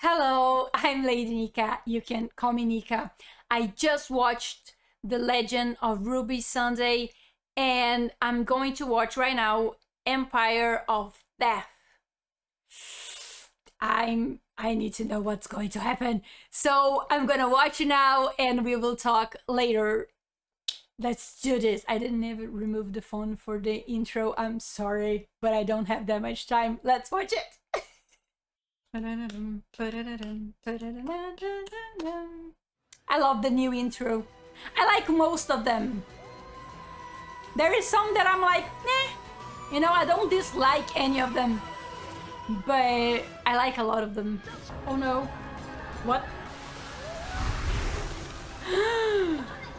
Hello, I'm Lady Nika. You can call me Nika. I just watched The Legend of Ruby Sunday, and I'm going to watch right now Empire of Death. I need to know what's going to happen. So I'm gonna watch it now and we will talk later. Let's do this. I didn't even remove the phone for the intro. I'm sorry, but I don't have that much time. Let's watch it. I love the new intro. I like most of them. There is some that I'm like, nah. You know, I don't dislike any of them. But I like a lot of them. Oh no. What?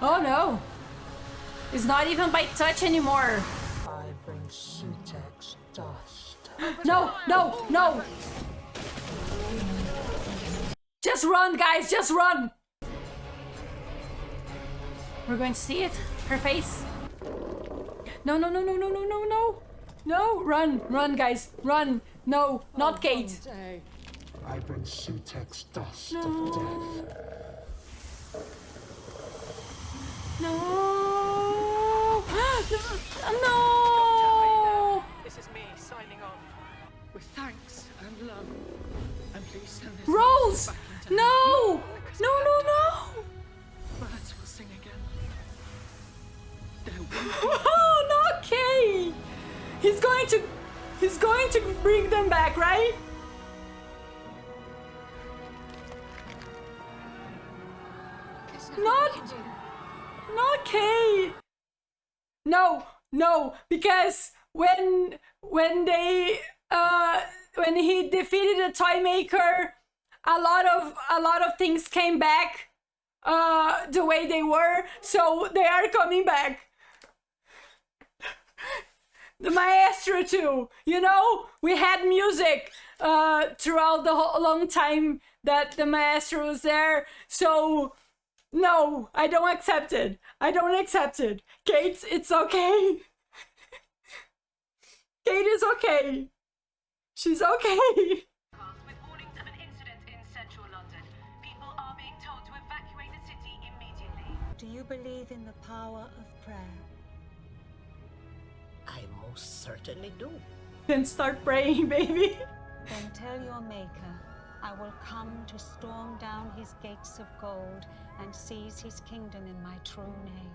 Oh no. It's not even by touch anymore. I bring Sutek's dust. No, no, no. Just run, guys, just run. We're going to see it. Her face. No, no, no, no, no, no, no, no. No, run, run, guys, run. No, not Kate. I bring Sutek's dust of death. No. No. This is me signing on. With thanks and love. And please send this Rose! back into No! No, no, no! birds will sing again. Oh, not Kay! He's going to bring them back, right? Not Kay! No, no, because when he defeated the toy maker, a lot of things came back the way they were, so they are coming back. The maestro too, you know, we had music throughout the whole long time that the maestro was there, so no, I don't accept it. I don't accept it. Kate, it's okay. Kate is okay. She's okay. With warnings of an incident in central London. People are being told to evacuate the city immediately. Do you believe in the power of prayer? I most certainly do. Then start praying, baby. Then tell your maker, I will come to storm down his gates of gold and seize his kingdom in my true name.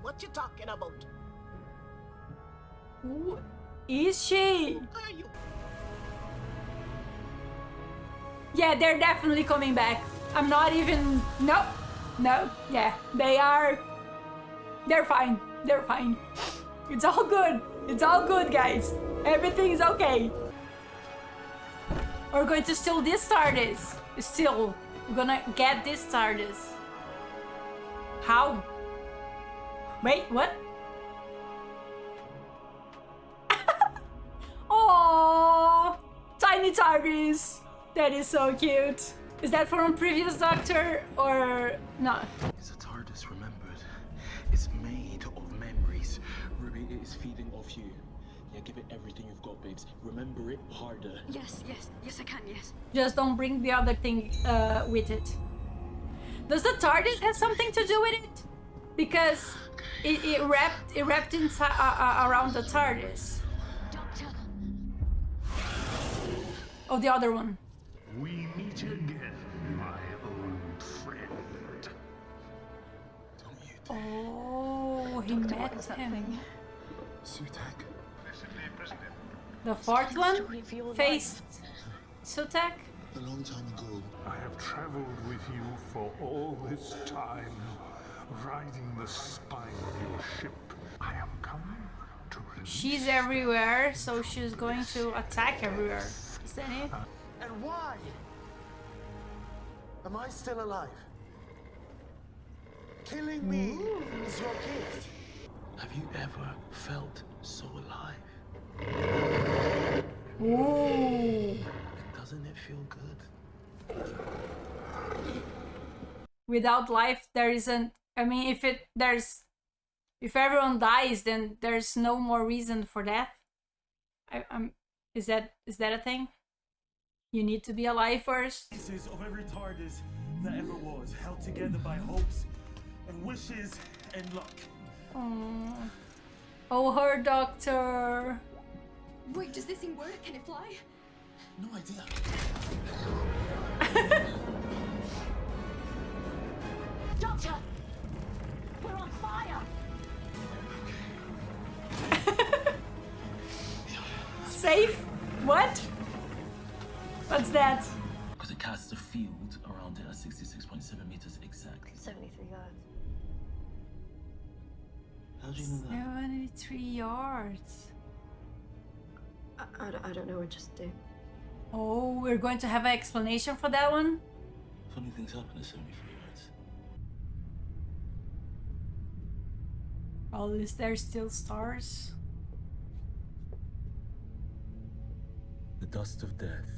What you talking about? Who is she? Are you? Yeah, they're definitely coming back. I'm not even... No. No. Yeah, they are... They're fine. They're fine. It's all good. It's all good, guys. Everything's okay. We're going to steal this TARDIS. Still, we're gonna get this TARDIS. How? Wait, what? Oh, tiny TARDIS. That is so cute. Is that from previous Doctor or not? It's a TARDIS remembered. It's made of memories. Ruby, it is feeding off you. Yeah, give it everything you've got, babes. Remember it harder. Yes, I can, yes. Just don't bring the other thing with it. Does the TARDIS have something to do with it? Because it wrapped inside around the TARDIS. Doctor. Oh, the other one. We meet again, my old friend. Don't you dare. Oh, he met him. Sutek. The fourth one faced Sutek. A long time ago. I have traveled with you for all this time, riding the spine of your ship. I am coming to release. She's everywhere, so she's going to attack everywhere. Is that it? And why? Am I still alive? Killing me is your gift. Have you ever felt so alive? Ooh. Doesn't it feel good? Without life, there isn't. I mean, if everyone dies, then there's no more reason for death. Is that a thing? You need to be alive first. Pieces of every TARDIS that ever was, held together by hopes and wishes and luck. Oh, oh, her doctor. Wait, does this thing work? Can it fly? No idea. Doctor! We're on fire! Safe? What? What's that? Because it casts a field around it at 66.7 meters exactly. 73 yards. How do you know that? 73 yards. I don't know, I just do. Oh, we're going to have an explanation for that one? Funny things happen at 73 yards. Well, is there still stars? The dust of death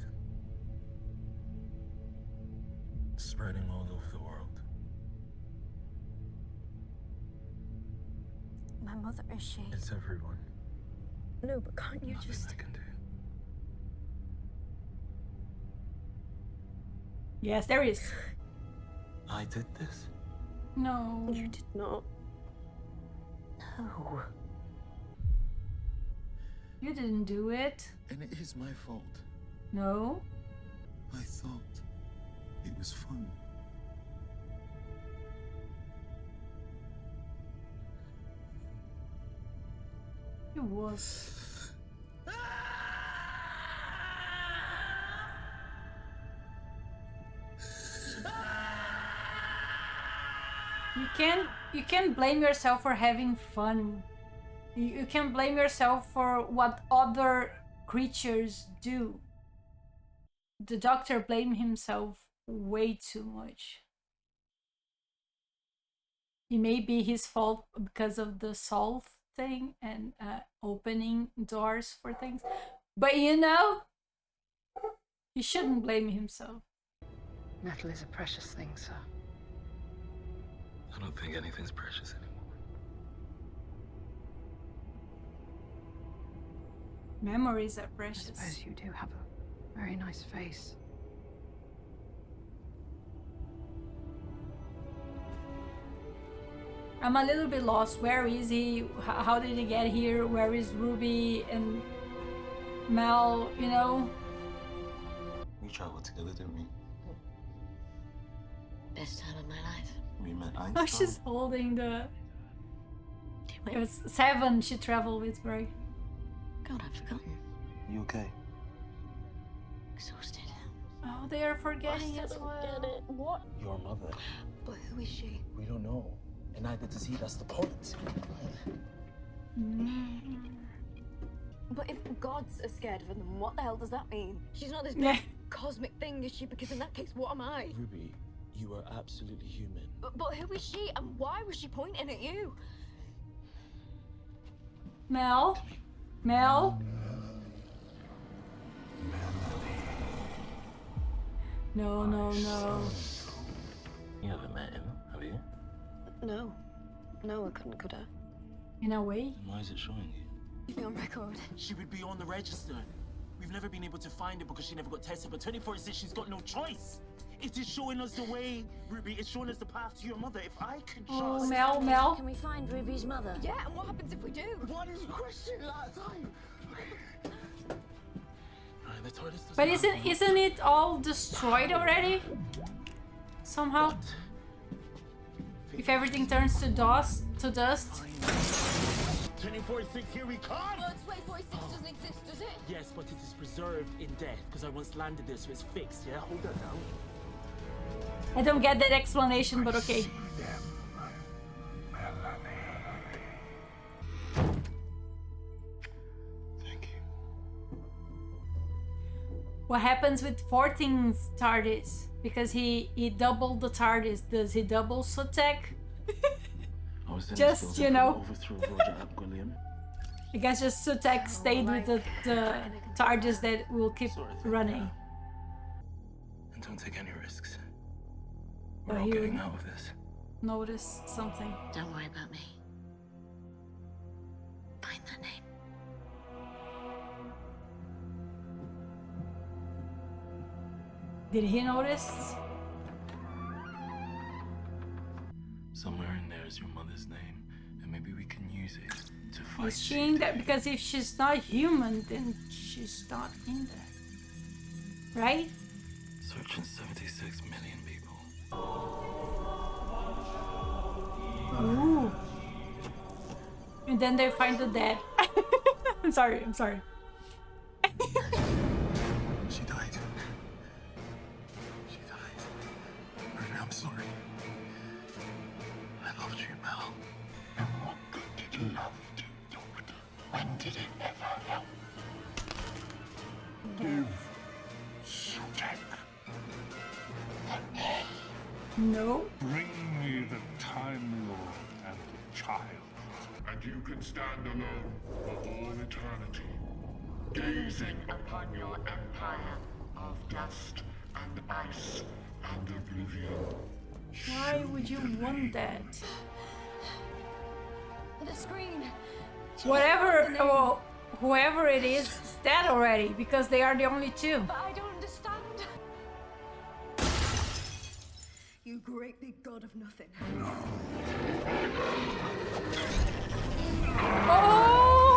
spreading all over the world. My mother, is she? It's everyone. No, but can't you Nothing just... I can do. Yes, there is. I did this. No. You did not. No. You didn't do it. And it is my fault. No. I thought it was fun. It was. You can't blame yourself for having fun. You can blame yourself for what other creatures do. The doctor blamed himself way too much. It may be his fault because of the salt thing and opening doors for things. But you know, he shouldn't blame himself. Metal is a precious thing, sir. I don't think anything's precious anymore. Memories are I precious. suppose you do have a very nice face. I'm a little bit lost. Where is he? How did he get here? Where is Ruby and Mel, you know? We traveled together, didn't we? Best time of my life. We met Oh, Einstein. she's holding the... Did It was 7 she traveled with, right? God, I've forgotten. You okay? Exhausted. Oh, they are forgetting as well. What? Your mother. But who is she? We don't know. And neither does he. That's the point. But if gods are scared of her, then what the hell does that mean? She's not this Yeah. big cosmic thing, is she? Because in that case, what am I? Ruby, you are absolutely human. But who is she, and why was she pointing at you? Mel? Mel? No, no, no. You haven't met him, have you? No. No, I couldn't, could I? In a way. Why is it showing you? You'd be on record. She would be on the register. We've never been able to find her because she never got tested, but 24 says she's got no choice. It is showing us the way, Ruby. It's showing us the path to your mother. If I could just... Oh, Mel. Can we find Ruby's mother? Yeah, and what happens if we do? One question at a time. Alright, the TARDIS doesn't But have isn't it all destroyed already? Somehow? But If everything turns to dust, 24/6, here we come! Well, 24/6 doesn't exist, does it? Yes, but it is preserved in death because I once landed there, so it's fixed. Yeah, hold that down. I don't get that explanation, but okay. See them, Melanie. Thank you. What happens with 14th TARDIS? Because he doubled the TARDIS. Does he double Sutek? I was in Just, this you building know. for overthrow of Roger Abgolium. I guess just Sutek stayed with the TARDIS that will keep Sort of thing, running. yeah. And don't take any risks. Oh, We're all you- getting out of this. Notice something. Don't worry about me. Find that name. Did he notice? Somewhere in there is your mother's name, and maybe we can use it to fight. Is she in there? Because if she's not human, then she's not in there. Right? Searching 76 million people. Ooh. And then they find the dead. I'm sorry. She died. She died. And I'm sorry. I loved you, Mel. And what good did love do, Doctor? When did it ever help? Give Sutek the name. No. Bring me the Time Lord and the child. And you can stand alone for all eternity, gazing upon your empire of dust and ice and oblivion. Why would you want that? The screen. Whatever, well, whoever it is dead already, because they are the only two. But I don't understand. You great big god of nothing.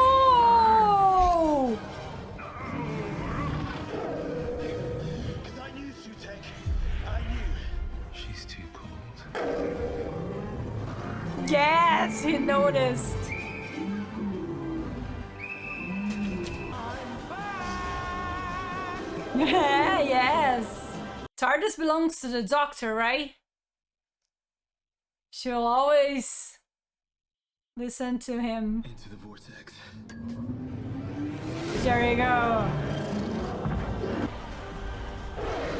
Oh! Because I knew, Sutek. I knew. She's too cold. Yes, he noticed. Yes. TARDIS belongs to the Doctor, right? She'll always listen to him. Into the vortex. There you go.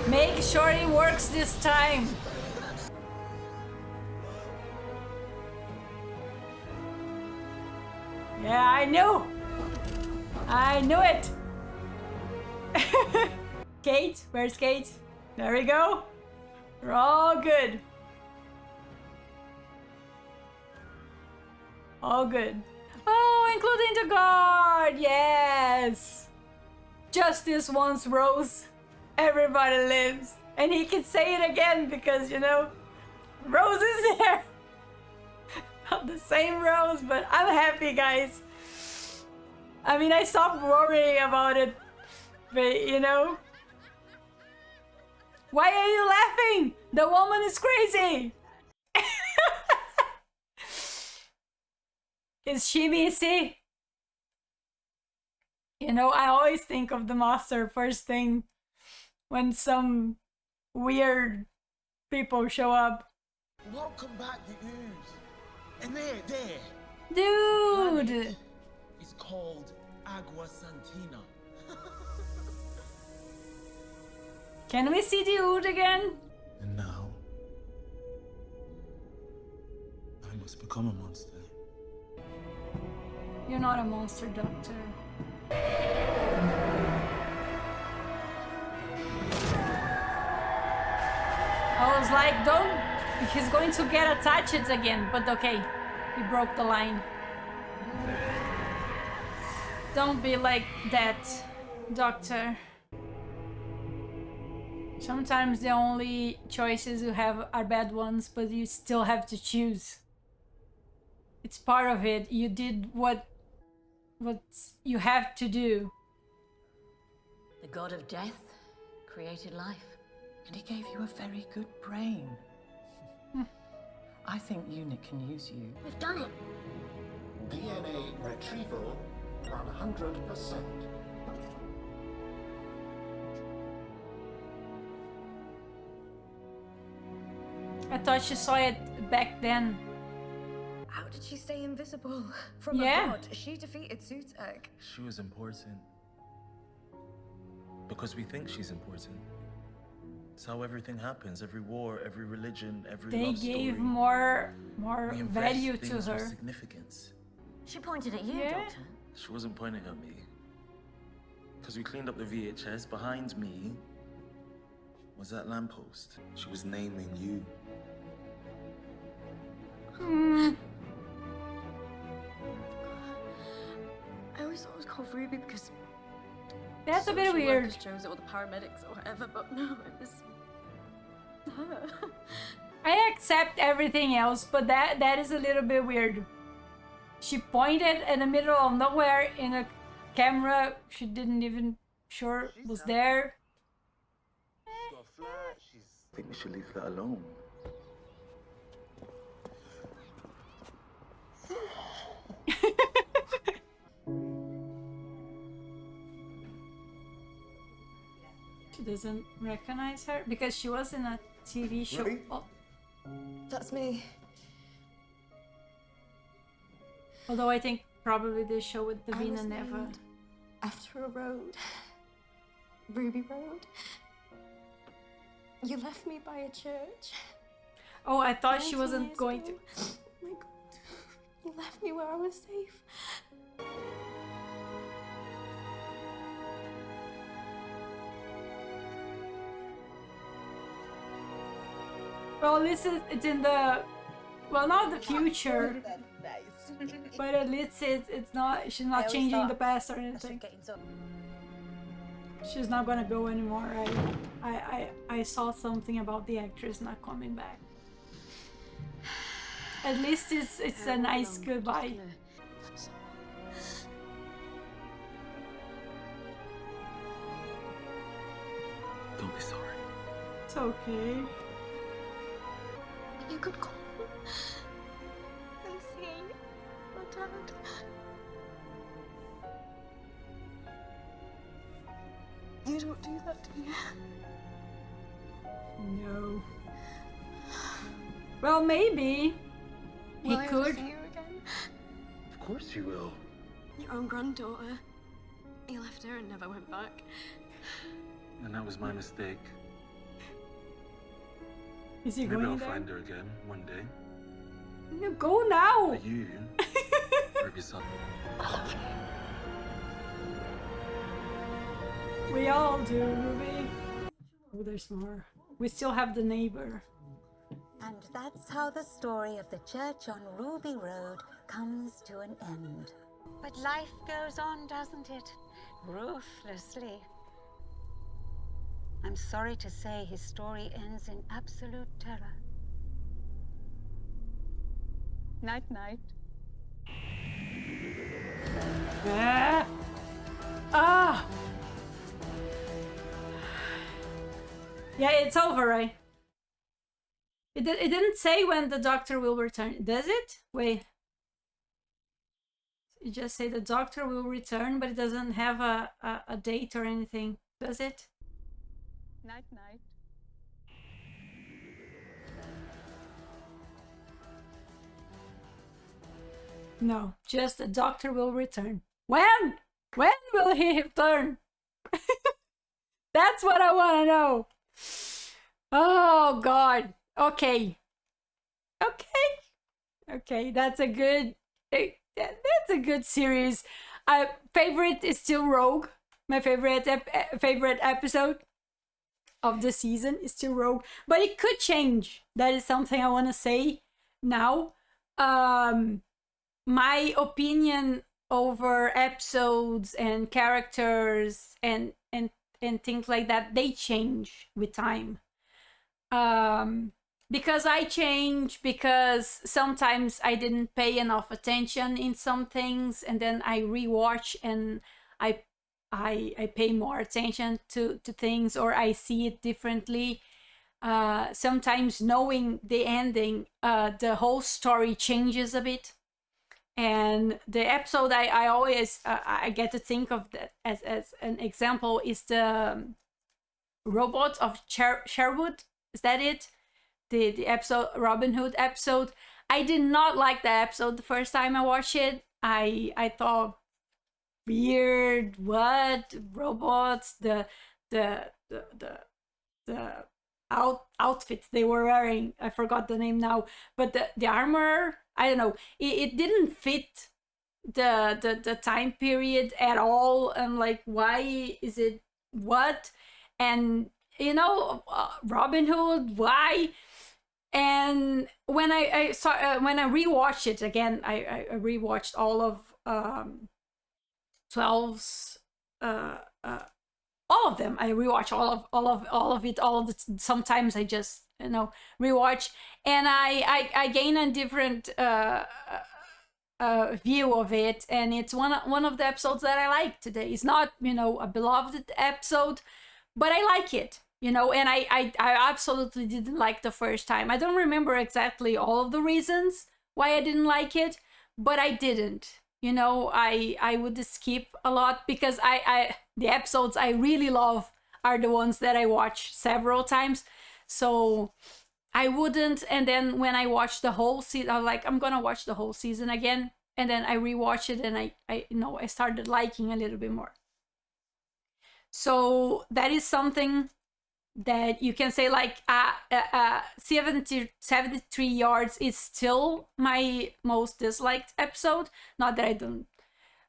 Make sure it works this time. Yeah, I knew. I knew it. Kate, where's Kate? There we go. We're all good. All good. Oh, including the guard. Yes. Justice once rose. Everybody lives. And he can say it again because, you know, Rose is there. Not the same Rose, but I'm happy, guys. I mean, I stopped worrying about it. But, you know. Why are you laughing? The woman is crazy. Is she Missy? You know, I always think of the Master first thing when some weird people show up. Welcome back, the ooze. And there. Dude! It's called Agua Santina. Can we see the Ood again? And now, I must become a monster. You're not a monster, Doctor. I was like, don't... He's going to get attached again, but okay. He broke the line. Don't be like that, Doctor. Sometimes the only choices you have are bad ones, but you still have to choose. It's part of it. You did what you have to do. The god of death created life. And he gave you a very good brain. I think UNIT can use you. We've done it. DNA retrieval 100%. I thought she saw it back then. How did she stay invisible from Yeah. a god? She defeated Sutek. She was important. Because we think she's important. It's how everything happens. Every war, every religion, every They love gave story. more We invest value to things with her. significance. She pointed at you, Yeah. Doctor. She wasn't pointing at me. Because we cleaned up the VHS. Behind me was that lamppost. She was naming you. I always thought it was called Ruby because That's a bit Social weird. workers chose it, or the paramedics or whatever, but no, it was her. I accept everything else, but that is a little bit weird. She pointed in the middle of nowhere in a camera she didn't even sure was there. I think we should leave that alone. She doesn't recognize her because she was in a TV show. Ruby? Oh, That's me. although I think probably the show with I was Davina never. named after a road. Ruby Road. You left me by a church. Oh, I thought she 19 wasn't years going ago. to. Oh my god. You left me where I was safe. Well, this is it's in the, well, not the future, but at least it's not. She's not changing the past or anything. She's not gonna go anymore. I saw something about the actress not coming back. At least it's a nice goodbye. Don't be sorry. It's okay. You could call and see my dad. You don't do that, do you? No. Well, maybe he Will I ever could. see you again? Of course you will. Your own granddaughter. You left her and never went back. And that was my mistake. Is he Maybe going I'll there? find her again one day. No, go now. But you, Ruby son. We all do, Ruby. Oh, there's more. We still have the neighbor. And that's how the story of the church on Ruby Road comes to an end. But life goes on, doesn't it? Ruthlessly. I'm sorry to say his story ends in absolute terror. Night-night. Ah! Ah! Yeah, it's over, right? It didn't say when the doctor will return, does it? Wait. It just say the doctor will return, but it doesn't have a date or anything, does it? Night-night. No, just the doctor will return. When? When will he return? That's what I want to know. Oh, God. Okay. Okay, that's a good... That's a good series. Favorite is still Rogue. My favorite favorite episode of the season is still Rogue. But it could change. That is something I want to say now. My opinion over episodes and characters and things like that, they change with time. Because I change, because sometimes I didn't pay enough attention in some things, and then I rewatch and I pay more attention to things, or I see it differently. Sometimes knowing the ending, the whole story changes a bit. And the episode I always I get to think of that as an example is the Robot of Sherwood. Is that it? The episode, Robin Hood episode. I did not like that episode the first time I watched it. I thought, weird, what? Robots, the outfits they were wearing, I forgot the name now, but the armor, I don't know, it didn't fit the time period at all. I'm like, why is it what? And you know, Robin Hood, why? And when I saw when I rewatched it again, I rewatched all of 12's all of them. I rewatch all of it. Sometimes I just rewatch, and I gain a different view of it, and it's one of the episodes that I like today. It's not a beloved episode, but I like it. And I absolutely didn't like the first time. I don't remember exactly all of the reasons why I didn't like it, but I didn't. I would skip a lot because the episodes I really love are the ones that I watch several times. So I wouldn't. And then when I watched the whole season, I was like, I'm gonna watch the whole season again. And then I rewatched it, and I started liking a little bit more. So that is something that you can say, like 73 yards is still my most disliked episode. Not that I don't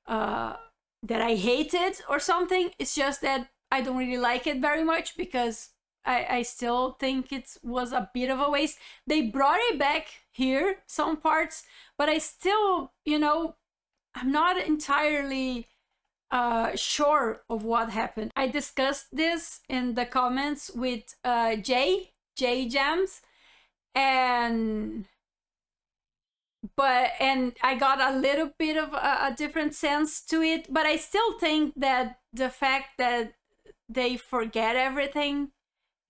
that I hate it or something. It's just that I don't really like it very much, because I still think it was a bit of a waste. They brought it back here, some parts, but I still, I'm not entirely sure of what happened. I discussed this in the comments with J Jams, and I got a little bit of a different sense to it, but I still think that the fact that they forget everything,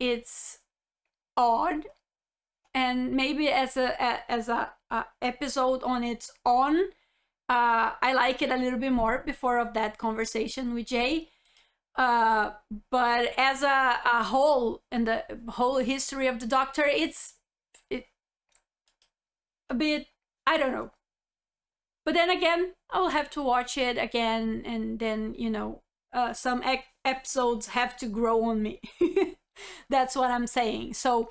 it's odd. And maybe as a episode on its own, I like it a little bit more before of that conversation with Jay. But as a whole, and the whole history of the Doctor, it's a bit, I don't know. But then again, I'll have to watch it again, and then some episodes have to grow on me. That's what I'm saying. So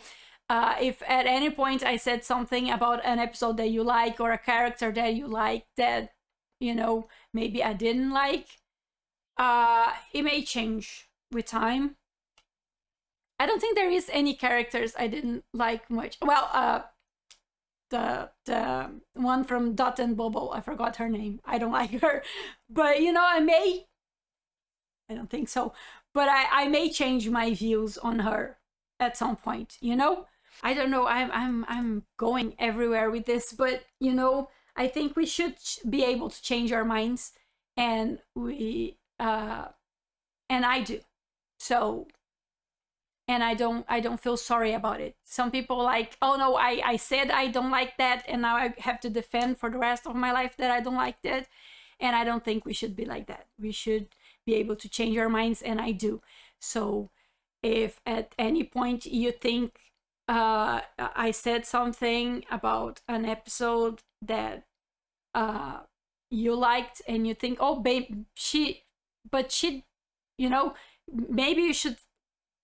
if at any point I said something about an episode that you like, or a character that you like that maybe I didn't like, it may change with time. I don't think there is any characters I didn't like much. Well, the one from Dot and Bubble, I forgot her name. I don't like her, but I don't think so, but I may change my views on her at some point. I don't know. I'm going everywhere with this, but I think we should be able to change our minds, and I do. So, and I don't feel sorry about it. Some people like, oh no, I said I don't like that, and now I have to defend for the rest of my life that I don't like that. And I don't think we should be like that. We should be able to change our minds, and I do. So if at any point you think I said something about an episode that you liked, and you think, oh babe, maybe you should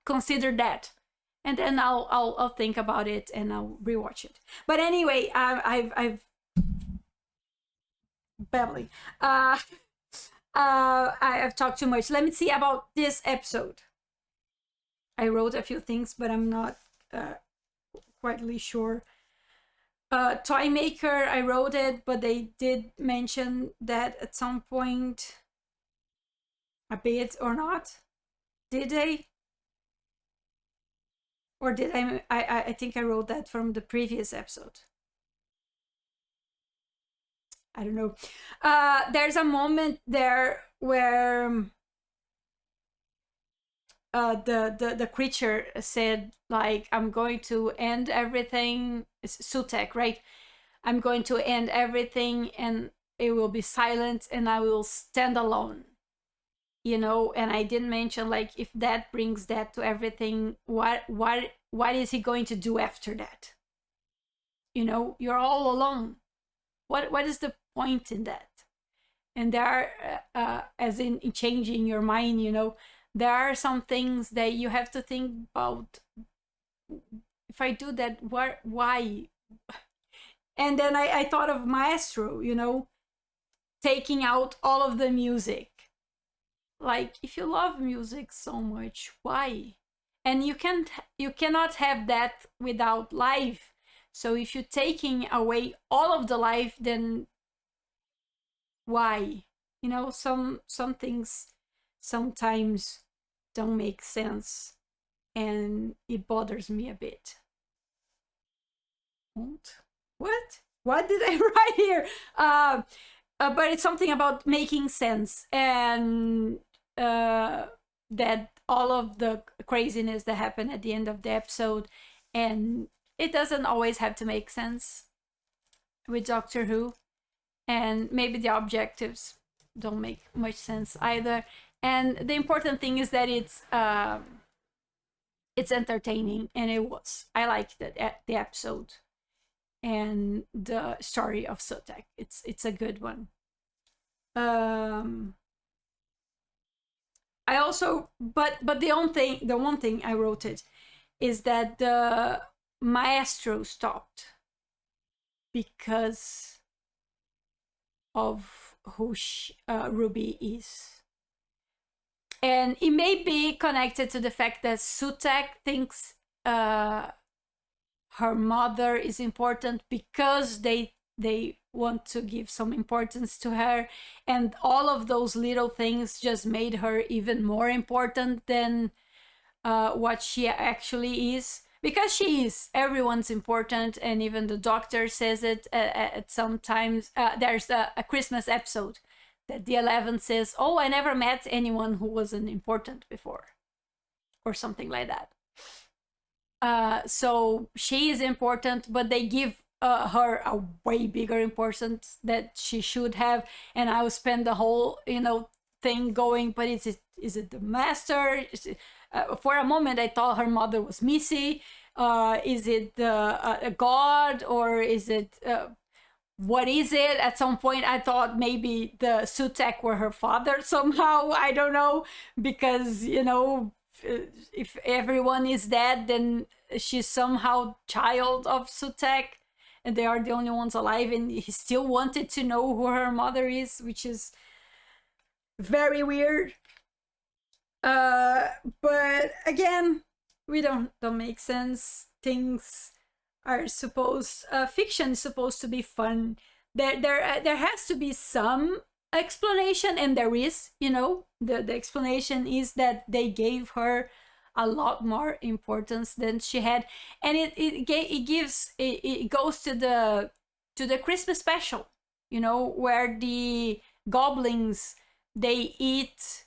consider that, and then I'll think about it, and I'll rewatch it. But anyway, I've babbling. I've talked too much. Let me see about this episode. I wrote a few things, but I'm not quite sure. Toy Maker, I wrote it, but they did mention that at some point, a bit or not. Did they? Or did I think I wrote that from the previous episode. I don't know. There's a moment there where the creature said, like, I'm going to end everything. It's Sutek, right? I'm going to end everything, and it will be silent, and I will stand alone. And I didn't mention, like, if that brings that to everything, what is he going to do after that? You're all alone. What is the point in that? And there are, as in changing your mind, there are some things that you have to think about. If I do that, why? And then I thought of Maestro, taking out all of the music. Like, if you love music so much, why? And you cannot have that without life. So if you're taking away all of the life, then why? Some things sometimes don't make sense, and it bothers me a bit. What did I write here? But it's something about making sense, and that all of the craziness that happened at the end of the episode, and it doesn't always have to make sense with Doctor Who, and maybe the objectives don't make much sense either. And the important thing is that it's entertaining, and it was. I liked the episode and the story of Sutek. It's a good one. I also, but the one thing I wrote it is that the maestro stopped because of who Ruby is. And it may be connected to the fact that Sutek thinks her mother is important because they want to give some importance to her, and all of those little things just made her even more important than what she actually is, because she is. Everyone's important, and even the Doctor says it at sometimes. There's a Christmas episode that the 11th says, "Oh, I never met anyone who wasn't important before," or something like that. So she is important, but they give her a way bigger importance that she should have. And I will spend the whole thing going, but is it the master? For a moment I thought her mother was Missy. Is it a god, or is it what is it? At some point I thought maybe the Sutek were her father somehow. I don't know, because if everyone is dead, then she's somehow child of Sutek, and they are the only ones alive, and he still wanted to know who her mother is, which is very weird. But again, we don't make sense. Things are fiction is supposed to be fun. There has to be some explanation, and there is. The explanation is that they gave her a lot more importance than she had, and it goes to the Christmas special, where the goblins, they eat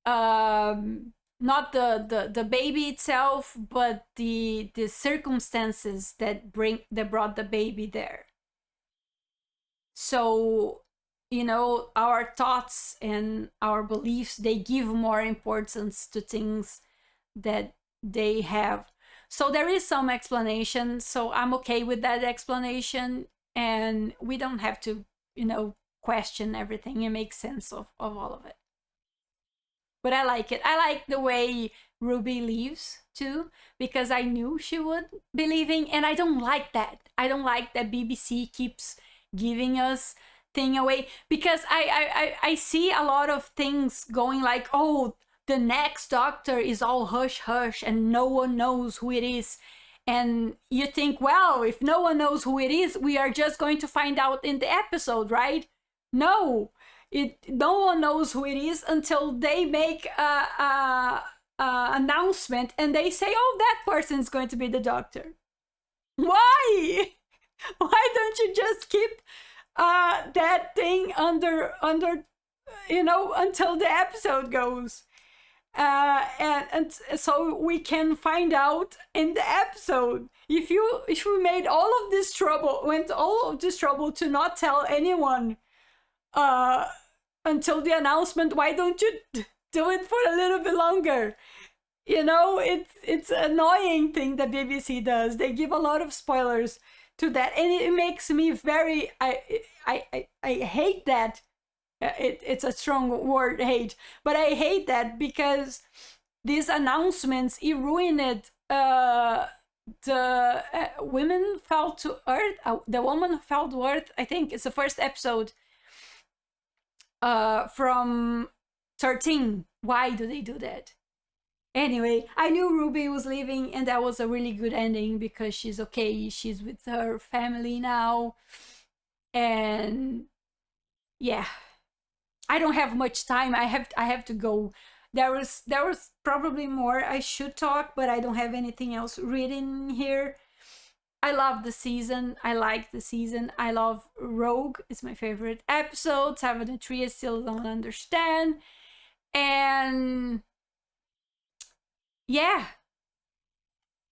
not the baby itself, but the circumstances that brought the baby there. So our thoughts and our beliefs, they give more importance to things that they have. So there is some explanation, so I'm okay with that explanation, and we don't have to question everything and make sense of all of it. But I like it. I like the way Ruby leaves too, because I knew she would be leaving, and I don't like that. I don't like that BBC keeps giving us thing away, because I see a lot of things going like, oh, the next Doctor is all hush hush and no one knows who it is. And you think, well, if no one knows who it is, we are just going to find out in the episode, right? No, no one knows who it is until they make a announcement and they say, oh, that person's going to be the Doctor. Why? Why don't you just keep that thing under until the episode goes, and so we can find out in the episode. If we made went all of this trouble to not tell anyone until the announcement, why don't you do it for a little bit longer? It's an annoying thing that BBC does. They give a lot of spoilers to that, and it makes me very I hate that. It's a strong word, hate, but I hate that, because these announcements, it ruined the women fell to earth. The woman fell to earth, I think it's the first episode from 13. Why do they do that? Anyway, I knew Ruby was leaving, and that was a really good ending, because she's okay. She's with her family now. And yeah, I don't have much time. I have to go There was probably more I should talk, but I don't have anything else written here. I love the season. I like the season. I love Rogue. It's my favorite episode. 7 and 3 I still don't understand. And yeah,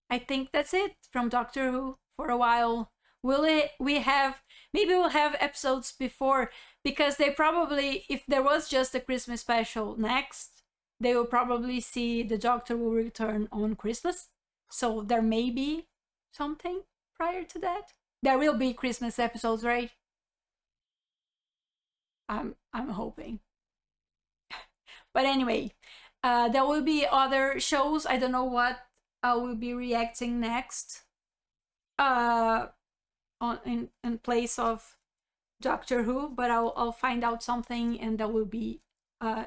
I think that's it from Doctor Who for a while. Maybe we'll have episodes before, because they probably, if there was just a Christmas special next, they will probably see the Doctor will return on Christmas. So there may be something prior to that. There will be Christmas episodes, right? I'm hoping. But anyway, there will be other shows. I don't know what I will be reacting next. In place of Doctor Who, but I'll find out something, and there will be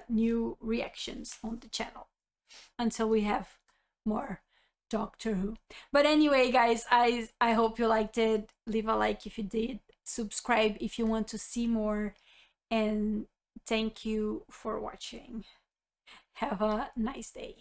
new reactions on the channel until we have more Doctor Who. But anyway, guys, I hope you liked it. Leave a like if you did. Subscribe if you want to see more. And thank you for watching. Have a nice day.